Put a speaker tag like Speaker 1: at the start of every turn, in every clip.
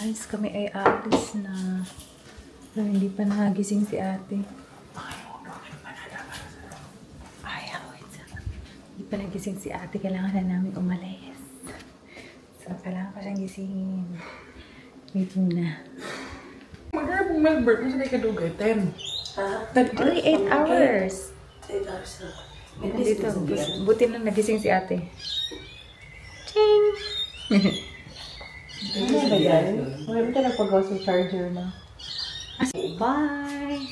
Speaker 1: Guys, kami ay aalis na. Pero hindi pa nagising si ate. Hindi pa nagising si ate. Kailangan na namin umalis. So, kailangan pa siyang gisingin. Wait muna.
Speaker 2: Magkano Melbourne? Kung saan kayo kadugay? 10.
Speaker 1: Only 8 hours.
Speaker 3: 8 hours na.
Speaker 1: Dito, buti lang nagising si ate. Ching! Ano ba yan? Wala ka nagpagawa sa charger na. Bye!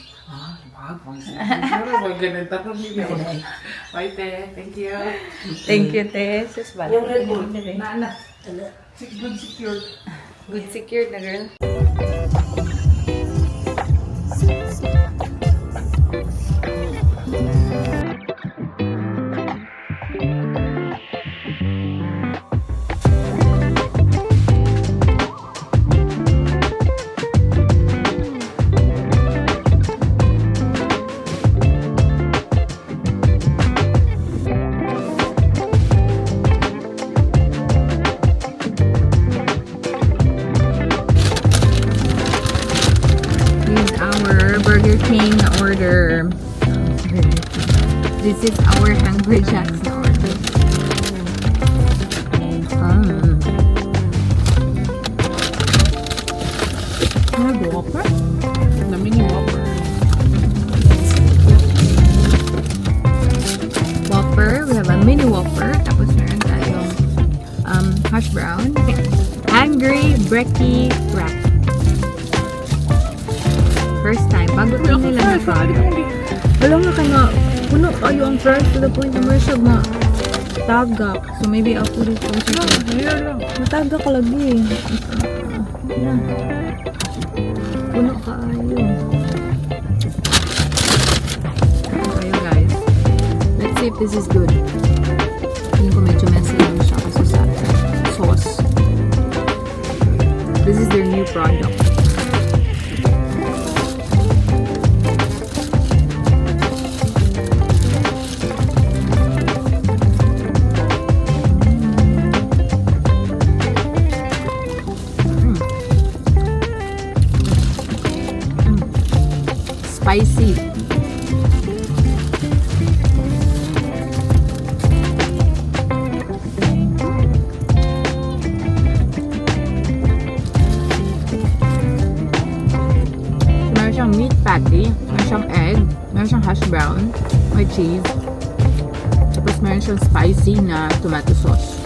Speaker 2: Bye, te. Thank you.
Speaker 1: Thank you, te. Sus, bala.
Speaker 3: Yung Red Bull.
Speaker 2: Nana.
Speaker 3: Ano?
Speaker 2: Good secured.
Speaker 1: Good secured na, girl. Burger King order. This is our Hungry Jack's order.
Speaker 2: Ano, Whopper? The mini Whopper.
Speaker 1: Whopper. We have a mini Whopper. Tapos meron tayong hash brown. Hungry Brekkie Wrap. First time. Bago ito nila na-try. Alam nga ka nga, puno kayo ang price to the point na siya na tagak. So maybe I'll put it closer to matagak ka lagi. Yan. Puno kayo. Kayo guys. Let's see if this is good. Hindi ko medyo messy lang siya kasi sa sauce. This is their new product. Spicy. Meron siyang meat patty, meron siyang egg, meron siyang hash brown, may cheese, tapos meron siyang spicy na tomato sauce.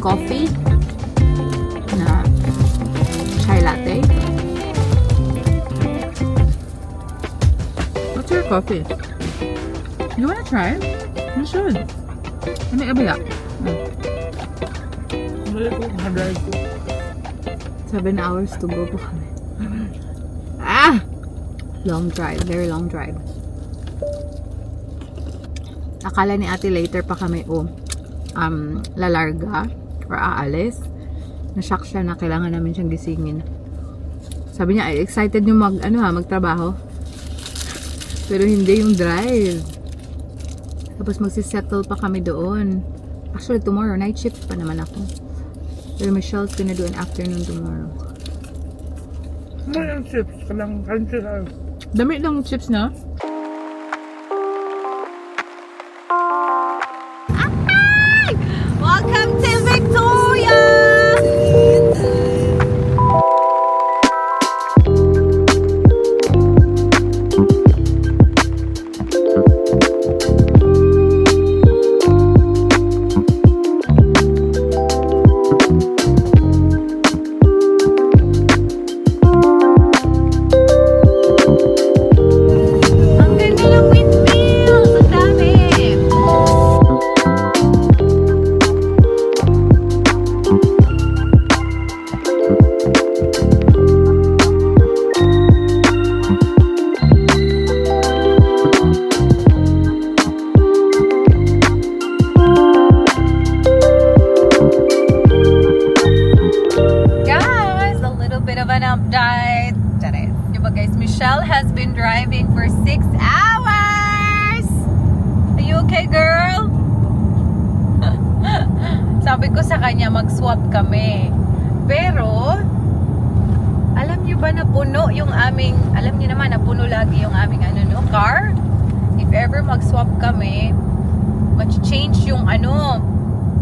Speaker 1: Coffee na chai latte. What's your coffee? You wanna try it? You should. Ano yung abila? 7 hours to go po kami. Long drive. Very long drive. Akala ni ate later pa kami lalarga or aalis. Na-shock siya na kailangan namin siyang gisingin. Sabi niya, excited yung magtrabaho. Pero hindi yung drive. Tapos magsisettle pa kami doon. Actually, tomorrow, night shift pa naman ako. Pero Michelle's gonna do an afternoon tomorrow.
Speaker 2: Ano yung chips? Kalang country lang.
Speaker 1: Dami lang chips na.
Speaker 4: Welcome to Victoria! Ang ganda ng windmills! Ang dami! Michelle has been driving for 6 hours.
Speaker 1: You okay, girl? Sabi ko sa kanya, mag-swap kami. Pero, alam niyo ba na puno yung aming, alam niyo naman na puno lagi yung aming car? If ever mag-swap kami, mag-change yung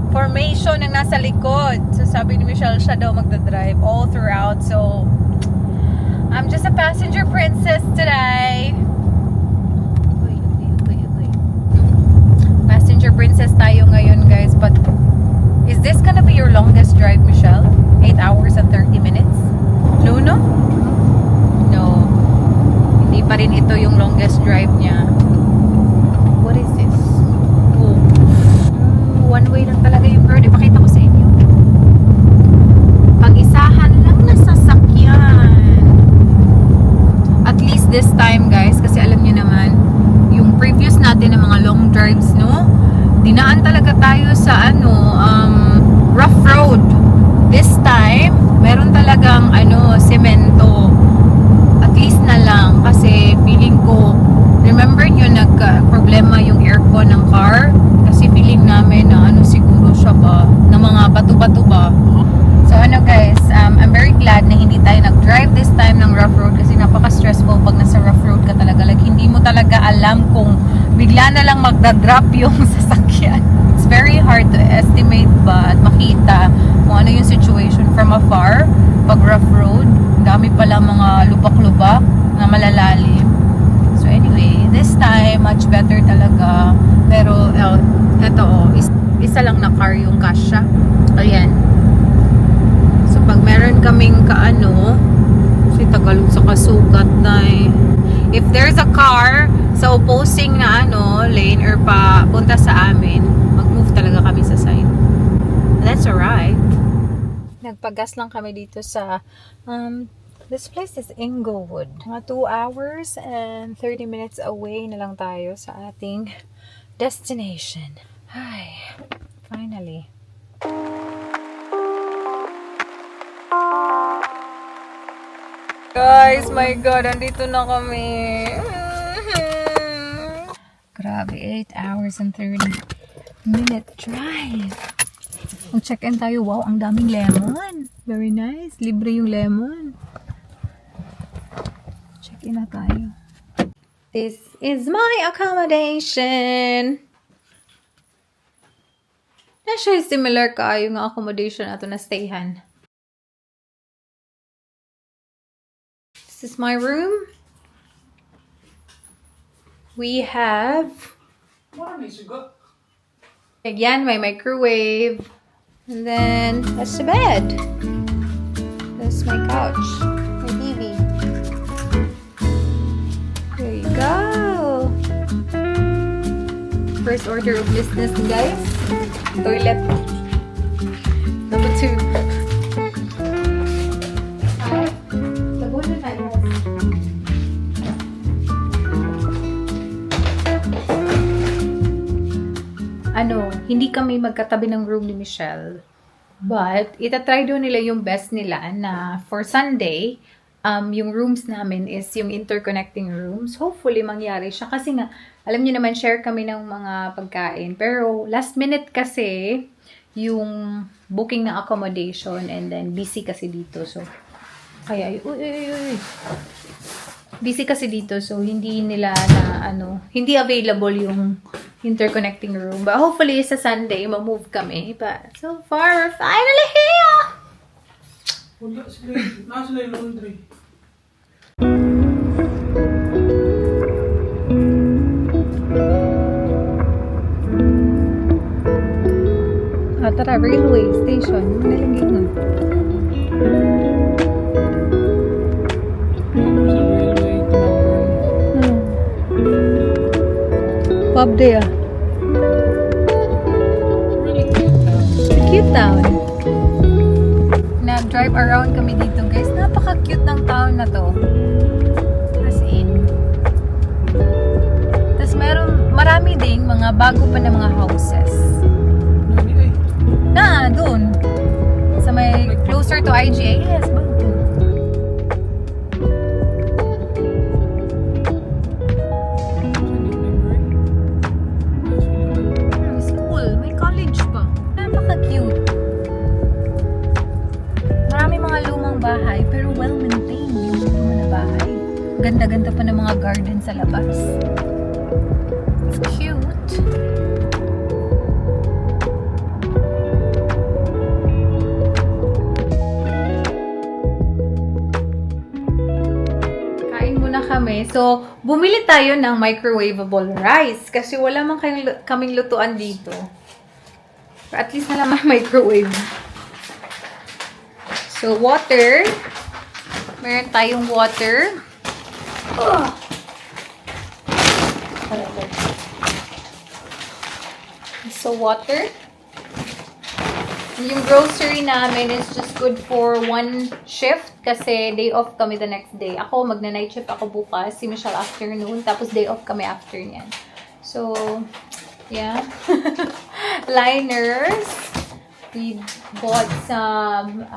Speaker 1: formation ng nasa likod. So sabi ni Michelle, siya daw magdadrive all throughout. So I'm just a passenger princess today. Uy. Passenger princess tayo ngayon, guys. But is this gonna be your longest drive, Michelle? 8 hours and 30 minutes? No. Hindi pa rin ito yung longest drive niya. What is this? Oh. One way lang talaga yung girl. Ipakita ko sa inyo. Pag-isahan lang na sasakyan. At least this time, guys, kasi alam niyo naman, yung previous natin ng mga long drives, no? Dinaan talaga tayo sa rough road. This time, meron talagang semento. At least na lang kasi feeling ko, remember nyo nagka-problema yung aircon ng car? Kasi feeling namin na siguro siya ba, na mga bato-bato ba. So guys, I'm very glad na hindi tayo nag-drive this time ng rough road kasi napaka-stressful pag nasa rough road ka talaga. Like, hindi mo talaga alam kung bigla na lang magda-drop yung sasakyan. It's very hard to estimate ba at makita kung ano yung situation from afar pag rough road. Dami pala mga lubak-lubak na malalalim. So anyway, this time much better talaga. Pero eto isa lang na car yung kasya. Ayan. So pag meron kaming tagalog sa kasukat na if there's a car sa opposing na lane or pa punta sa amin, mag-move talaga kami sa side. That's alright. Nagpagas lang kami dito sa this place is Inglewood. Mga 2 hours and 30 minutes away na lang tayo sa ating destination. Ay, finally. Guys, my God, andito na kami. Grabe, 8 hours and 30-minute drive. Mag-check-in tayo. Wow, ang daming lemon. Very nice. Libre yung lemon. Check-in na tayo. This is my accommodation. Actually, similar kayo ng accommodation nato na stayhan. This is my room. We have again my microwave, and then that's the bed. That's my couch, my TV. There you go. First order of business, guys. Toilet. Number 2. Hindi kami magkatabi ng room ni Michelle. But, itatry doon nila yung best nila na for Sunday, yung rooms namin is yung interconnecting rooms. Hopefully, mangyari siya. Kasi nga, alam niyo naman, share kami ng mga pagkain. Pero, last minute kasi, yung booking ng accommodation and then busy kasi dito. So, kaya, busy kasi dito. So, hindi nila na, hindi available yung interconnecting room. But hopefully, sa Sunday, ma-move kami. But so far, we're finally here!
Speaker 2: Wala sila. Nasa sila yung laundry.
Speaker 1: Tara, railway station. Nalagay nun. Pub day Cute town. Nag-drive around kami dito, guys. Napaka-cute ng town na to. As in. Tapos marami ding mga bago pa na mga houses. Doon. Sa may closer to IGA. Yes, bago.
Speaker 4: lumang bahay, pero well-maintained yung luma na bahay. Ganda-ganda pa ng mga garden sa labas. It's cute.
Speaker 1: Kain muna kami. So, bumili tayo ng microwavable rice kasi wala man kaming lutuan dito. But at least na lang microwave. So, water. Meron tayong water. So, water. Yung grocery namin is just good for one shift kasi day off kami the next day. Ako, magna-night shift ako bukas. Si Michelle afternoon. Tapos day off kami after niyan. So, yeah. Liners. We bought some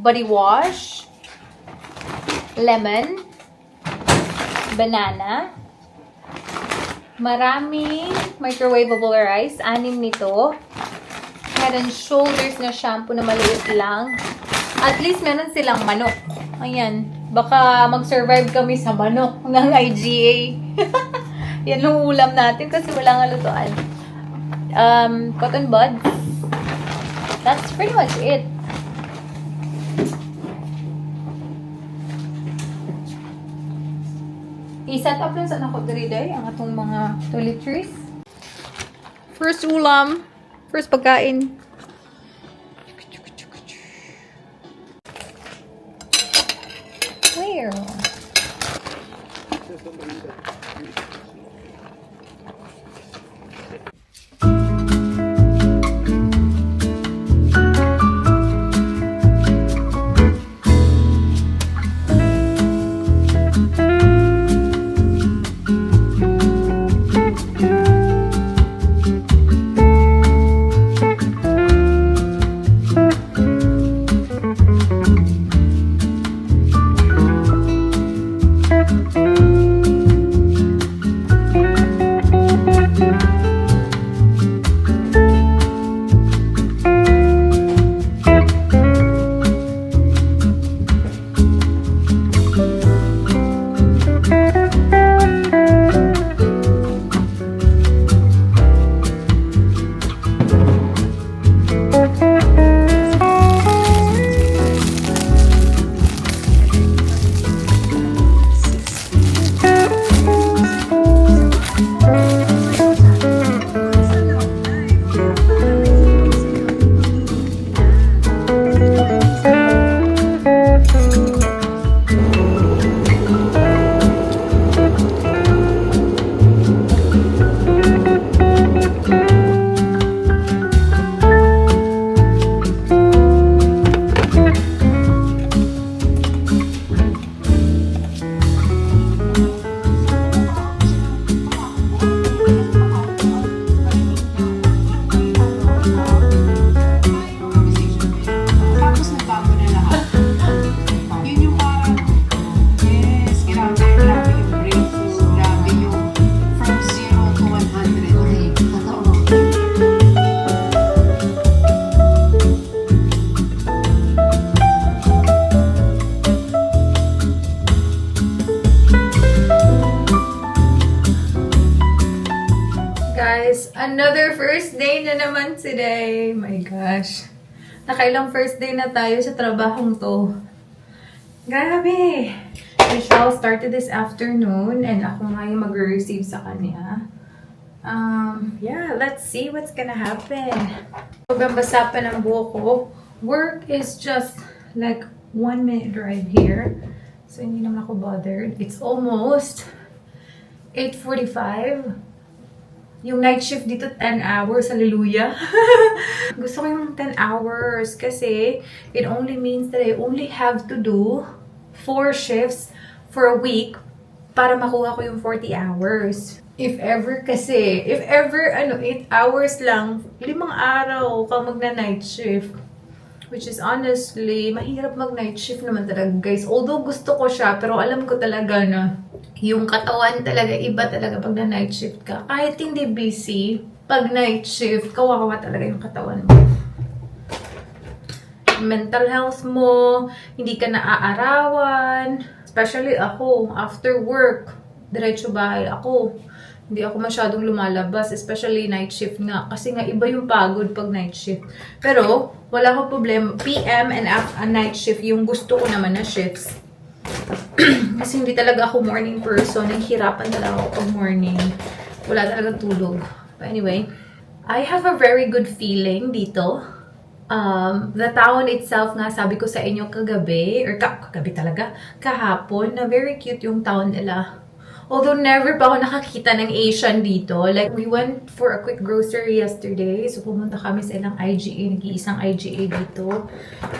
Speaker 1: body wash. Lemon. Banana. Maraming microwavable rice. 6 nito. Head and Shoulders na shampoo na maliit lang. At least meron silang manok. Ayan. Baka mag-survive kami sa manok ng IGA. Yan yung ulam natin kasi wala nga lutuan. Cotton buds. That's pretty much it. I-set up lang sa ako diri-day ang atong mga toiletries. First ulam. First pagkain. Where? Another first day na naman today. My gosh. Nakailang first day na tayo sa trabahong to. Grabe! Michelle started this afternoon and ako nga yung mag-receive sa kanya. Yeah, let's see what's gonna happen. Pagbabasa pa ng buhok ko. Work is just like 1 minute drive here. So, hindi naman ako bothered. It's almost 8:45. Yung night shift dito, 10 hours. Hallelujah. Gusto ko yung 10 hours kasi it only means that I only have to do 4 shifts for a week para makuha ko yung 40 hours. If ever 8 hours lang, 5 araw ka magna-night shift. Which is honestly, mahirap mag-night shift naman talaga, guys. Although gusto ko siya, pero alam ko talaga na yung katawan talaga, iba talaga pag na-night shift ka. Kahit hindi busy, pag night shift, kawawa talaga yung katawan mo. mental health mo, hindi ka naaarawan. Especially ako, after work, diretso bahay ako. Hindi ako masyadong lumalabas, especially night shift nga. Kasi nga, iba yung pagod pag night shift. Pero, wala akong problema. PM and night shift, yung gusto ko naman na shifts. Kasi hindi talaga ako morning person. Naghihirapan talaga ako pag morning. Wala talagang tulog. But anyway, I have a very good feeling dito. The town itself nga, sabi ko sa inyo kagabi, or kagabi talaga, kahapon, na very cute yung town nila. Although never pa ako nakakita ng Asian dito. Like, we went for a quick grocery yesterday. So, pumunta kami sa ilang IGA, nag-iisang IGA dito.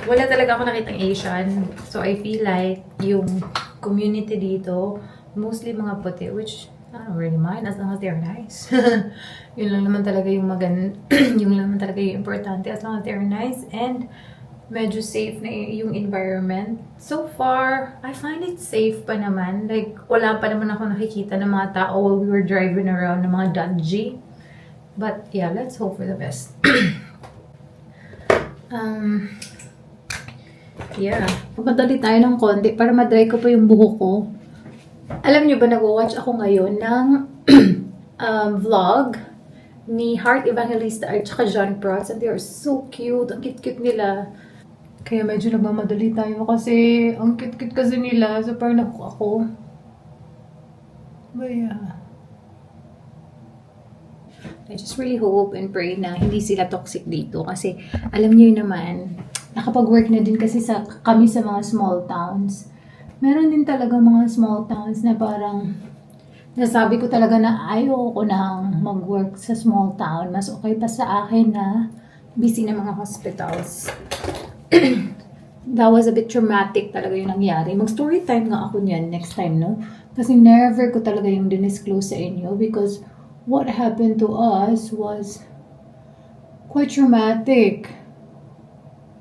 Speaker 1: Wala talaga ako nakitang Asian. So, I feel like yung community dito, mostly mga puti, which I don't really mind as long as they're nice. Yun lang naman talaga yung yung lang naman talaga yung importante as long as they're nice and medyo safe na yung environment. So far, I find it safe pa naman. Like, wala pa naman ako nakikita ng mga tao while we were driving around ng mga dodgy. But yeah, let's hope for the best. Yeah. Papadali tayo ng konti para madry ko pa yung buhok ko. Alam niyo ba, nag-watch ako ngayon ng vlog ni Heart Evangelista at saka John Prats, and they are so cute. Ang cute-cute nila. Kaya medyo nagmamadali tayo kasi ang cute-cute kasi nila. So parang nahook ako. But yeah. I just really hope and pray na hindi sila toxic dito. Kasi alam niyo naman, nakapag-work na din kasi kami sa mga small towns. Meron din talaga mga small towns na parang nasabi ko talaga na ayoko nang mag-work sa small town. Mas okay pa sa akin na busy na mga hospitals. That was a bit traumatic talaga yung nangyari. Mag-story time nga ako niyan next time, no? Kasi never ko talaga yung dinisclose sa inyo because what happened to us was quite traumatic.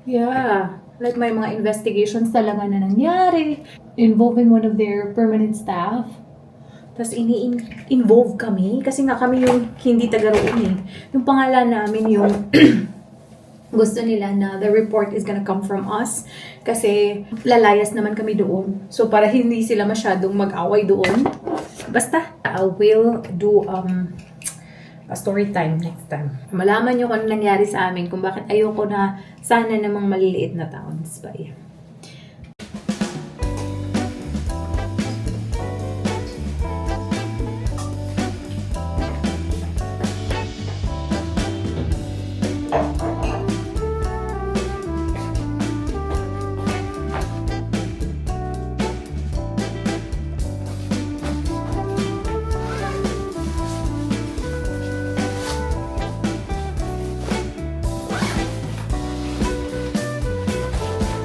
Speaker 1: Yeah. Like, may mga investigations talaga na nangyari involving one of their permanent staff. Tapos, ini-involve kami. Kasi nga kami yung hindi taga-roon eh. Yung pangalan namin yung gusto nila na the report is gonna come from us. Kasi lalayas naman kami doon. So, para hindi sila masyadong mag-away doon. Basta, I will do a story time next time. Malaman nyo kung ano nangyari sa amin, kung bakit ayoko na sana namang maliliit na towns. But yeah.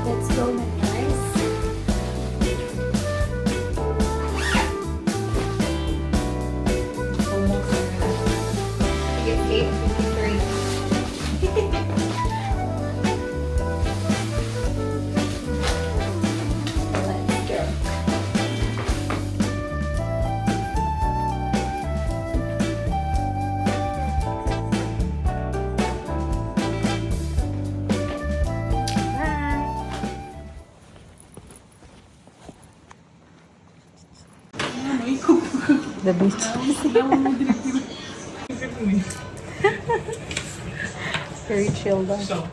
Speaker 1: Let's go na guys. Almost na. Get 8:53. Let's go. The beach. Very chill though.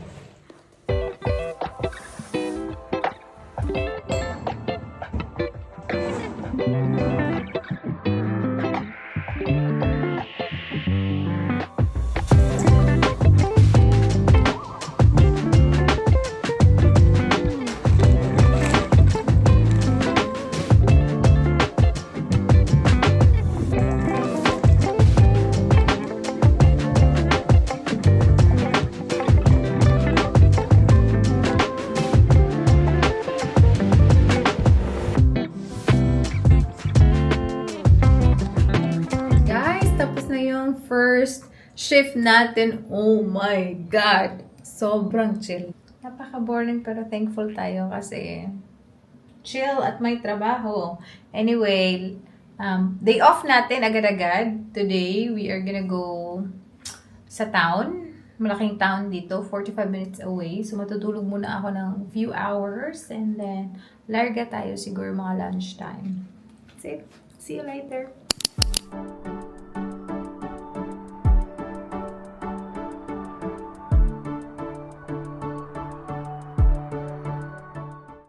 Speaker 1: First shift natin, oh my God, sobrang chill. Napaka-boring pero thankful tayo kasi chill at may trabaho. Anyway, day off natin agad-agad. Today, we are gonna go sa town.
Speaker 4: malaking town dito, 45 minutes away. So, matutulog muna ako ng few hours and then larga tayo siguro mga lunchtime. That's it. See you later.